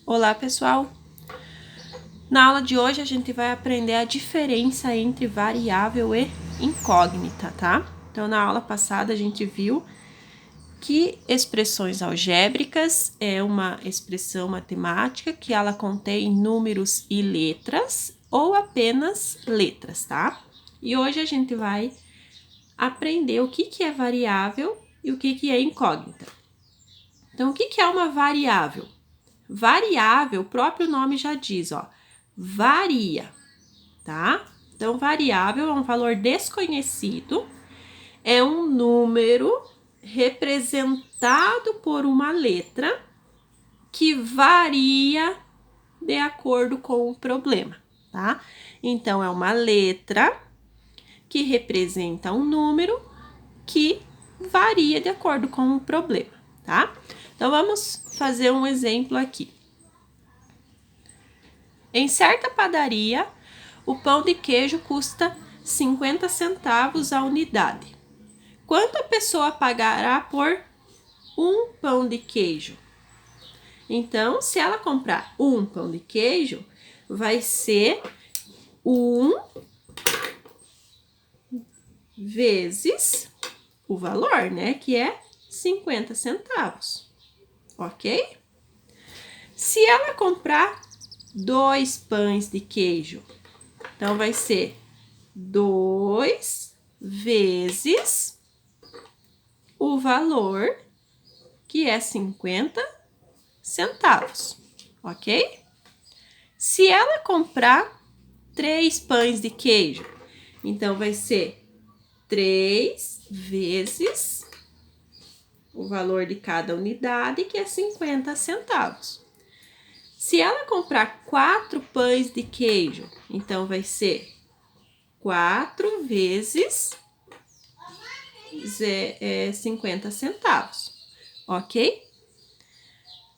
Olá, pessoal! Na aula de hoje a gente vai aprender a diferença entre variável e incógnita, tá? Então, na aula passada a gente viu que expressões algébricas é uma expressão matemática que ela contém números e letras ou apenas letras, tá? E hoje a gente vai aprender o que é variável e o que é incógnita. Então, o que é uma variável? Variável, o próprio nome já diz, ó, varia, tá? Então, variável é um valor desconhecido, é um número representado por uma letra que varia de acordo com o problema, tá? Então, é uma letra que representa um número que varia de acordo com o problema, tá? Então, vamos fazer um exemplo aqui. Em certa padaria, o pão de queijo custa 50 centavos a unidade. Quanto a pessoa pagará por um pão de queijo? Então, se ela comprar um pão de queijo, vai ser 1 vezes o valor, né? Que é 50 centavos, ok? Se ela comprar 2 pães de queijo, então vai ser 2 vezes o valor, que é 50 centavos, ok? Se ela comprar 3 pães de queijo, então vai ser 3 vezes o valor de cada unidade, que é 50 centavos. Se ela comprar 4 pães de queijo, então vai ser 4 vezes 50 centavos, ok?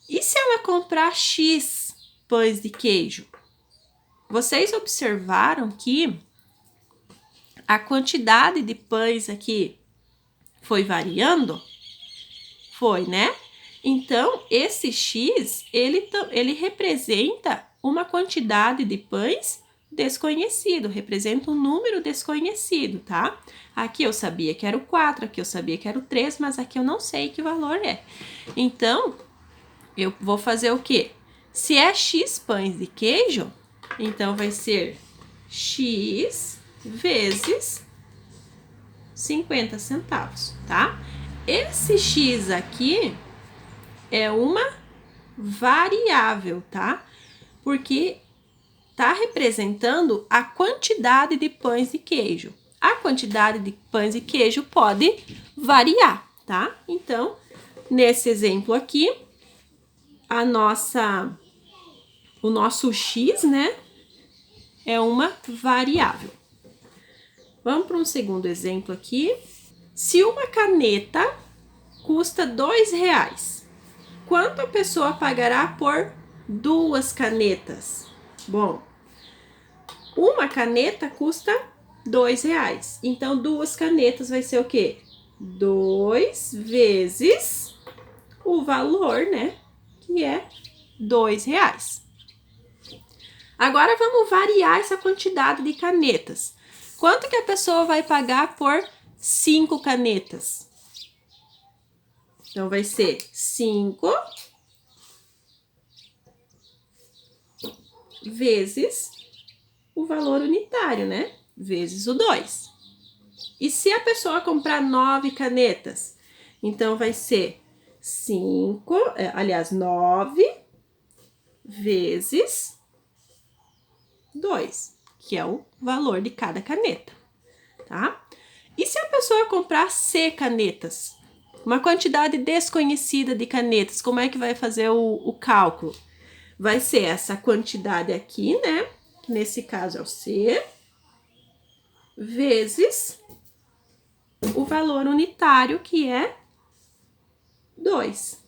E se ela comprar X pães de queijo? Vocês observaram que a quantidade de pães aqui foi variando? Foi, né? Então, esse X, ele representa uma quantidade de pães desconhecido, representa um número desconhecido, tá? Aqui eu sabia que era o 4, aqui eu sabia que era o 3, mas aqui eu não sei que valor é. Então, eu vou fazer o quê? Se é X pães de queijo, então vai ser X vezes 50 centavos, tá? Esse X aqui é uma variável, tá? Porque tá representando a quantidade de pães de queijo. A quantidade de pães de queijo pode variar, tá? Então, nesse exemplo aqui, o nosso X, né, é uma variável. Vamos para um segundo exemplo aqui. Se uma caneta custa R$2, quanto a pessoa pagará por 2 canetas? Bom, uma caneta custa R$2. Então, 2 canetas vai ser o quê? 2 vezes o valor, né? Que é R$2. Agora, vamos variar essa quantidade de canetas. Quanto que a pessoa vai pagar por 5 canetas? Então, vai ser 5 vezes o valor unitário, né? Vezes o 2. E se a pessoa comprar 9 canetas? Então, vai ser 9 vezes 2, que é o valor de cada caneta, tá? E se a pessoa comprar C canetas? Uma quantidade desconhecida de canetas, como é que vai fazer o cálculo? Vai ser essa quantidade aqui, né? Nesse caso é o C, vezes o valor unitário, que é 2,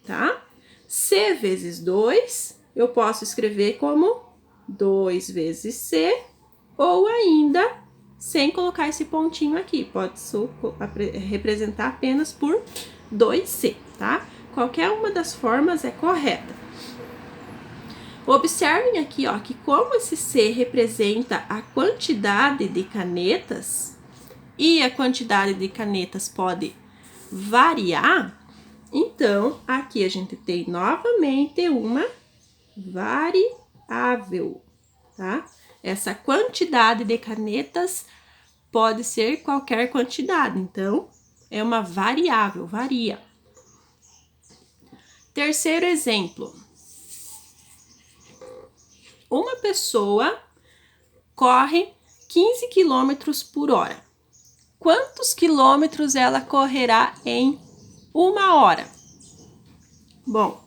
tá? C vezes 2, eu posso escrever como 2 vezes C, ou ainda, sem colocar esse pontinho aqui, pode representar apenas por 2C, tá? Qualquer uma das formas é correta. Observem aqui, ó, que como esse C representa a quantidade de canetas e a quantidade de canetas pode variar, então aqui a gente tem novamente uma variável, tá? Essa quantidade de canetas pode ser qualquer quantidade, então é uma variável, varia. Terceiro exemplo. Uma pessoa corre 15 km por hora. Quantos quilômetros ela correrá em 1 hora? Bom,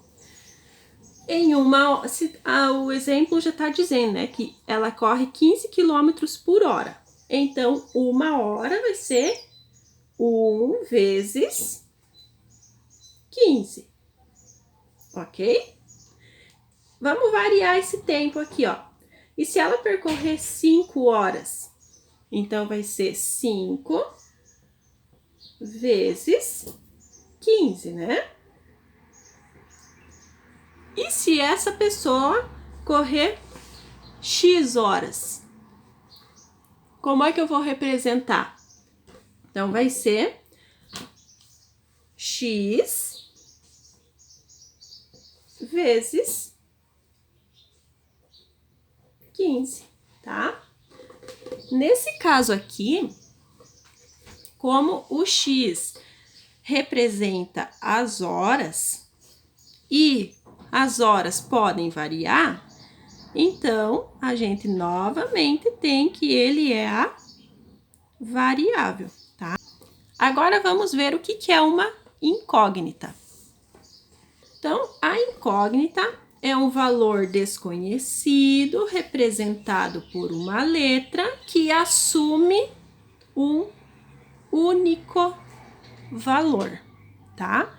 o exemplo já está dizendo, né, que ela corre 15 km por hora. Então, 1 hora vai ser 1 vezes 15, ok? Vamos variar esse tempo aqui, ó. E se ela percorrer 5 horas? Então, vai ser 5 vezes 15, né? E se essa pessoa correr X horas? Como é que eu vou representar? Então, vai ser X vezes 15, tá? Nesse caso aqui, como o X representa as horas e as horas podem variar, então a gente novamente tem que ele é a variável, tá? Agora vamos ver o que é uma incógnita. Então, a incógnita é um valor desconhecido representado por uma letra que assume um único valor, tá?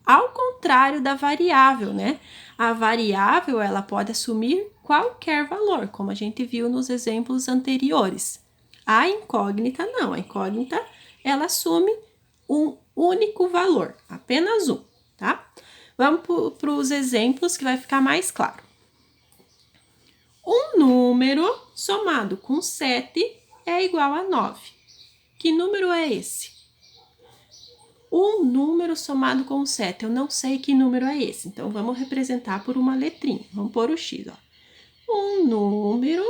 Ao contrário da variável, né? A variável, ela pode assumir qualquer valor, como a gente viu nos exemplos anteriores. A incógnita não, a incógnita, ela assume um único valor, apenas um, tá? Vamos para os exemplos que vai ficar mais claro. Um número somado com 7 é igual a 9. Que número é esse? Um número somado com 7, eu não sei que número é esse, então vamos representar por uma letrinha. Vamos pôr o X, ó. Um número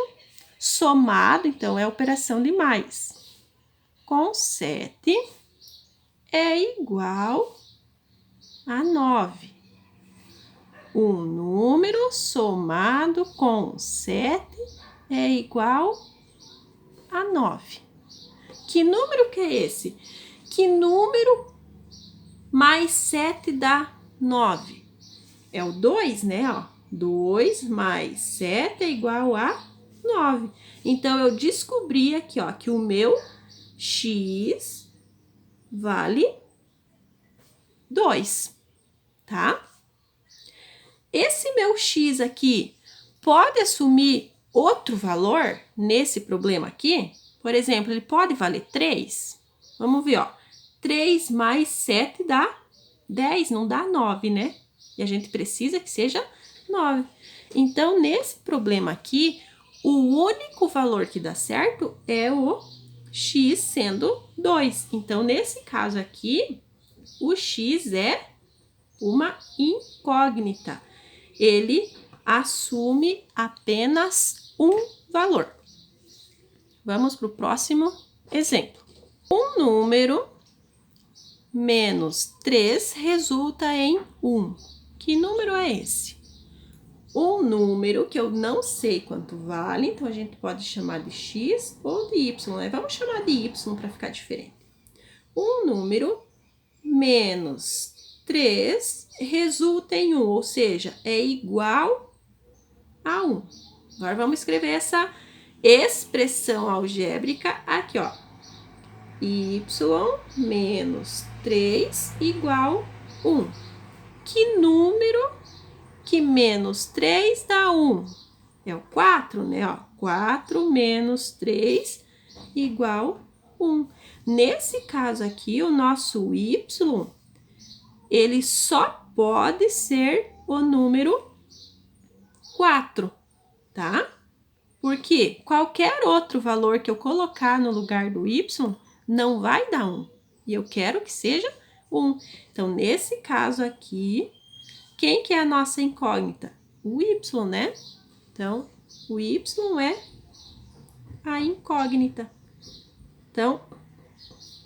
somado, então é operação de mais, com 7 é igual a 9. Um número somado com 7 é igual a 9. Que número que é esse? Que número mais 7 dá 9? É o 2, né? Ó. 2 mais 7 é igual a 9. Então, eu descobri aqui, ó, que o meu X vale 2, tá? Esse meu X aqui pode assumir outro valor nesse problema aqui? Por exemplo, ele pode valer 3? Vamos ver, ó. 3 mais 7 dá 10, não dá 9, né? E a gente precisa que seja 9. Então, nesse problema aqui, o único valor que dá certo é o X sendo 2. Então, nesse caso aqui, o X é uma incógnita. Ele assume apenas um valor. Vamos para o próximo exemplo. Um número menos 3 resulta em 1. Que número é esse? Um número que eu não sei quanto vale, então a gente pode chamar de x ou de y, né? Vamos chamar de y para ficar diferente. Um número menos 3 resulta em 1, ou seja, é igual a 1. Agora vamos escrever essa expressão algébrica aqui, ó. Y menos 3 igual 1. Que número que menos 3 dá 1? É o 4, né? Ó, 4 menos 3 igual 1. Nesse caso aqui, o nosso y, ele só pode ser o número 4, tá? Porque qualquer outro valor que eu colocar no lugar do y não vai dar 1. E eu quero que seja 1. Então, nesse caso aqui, quem que é a nossa incógnita? O y, né? Então, o y é a incógnita. Então,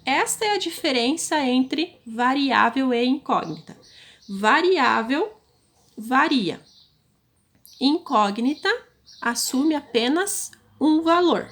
esta é a diferença entre variável e incógnita. Variável varia. Incógnita assume apenas um valor.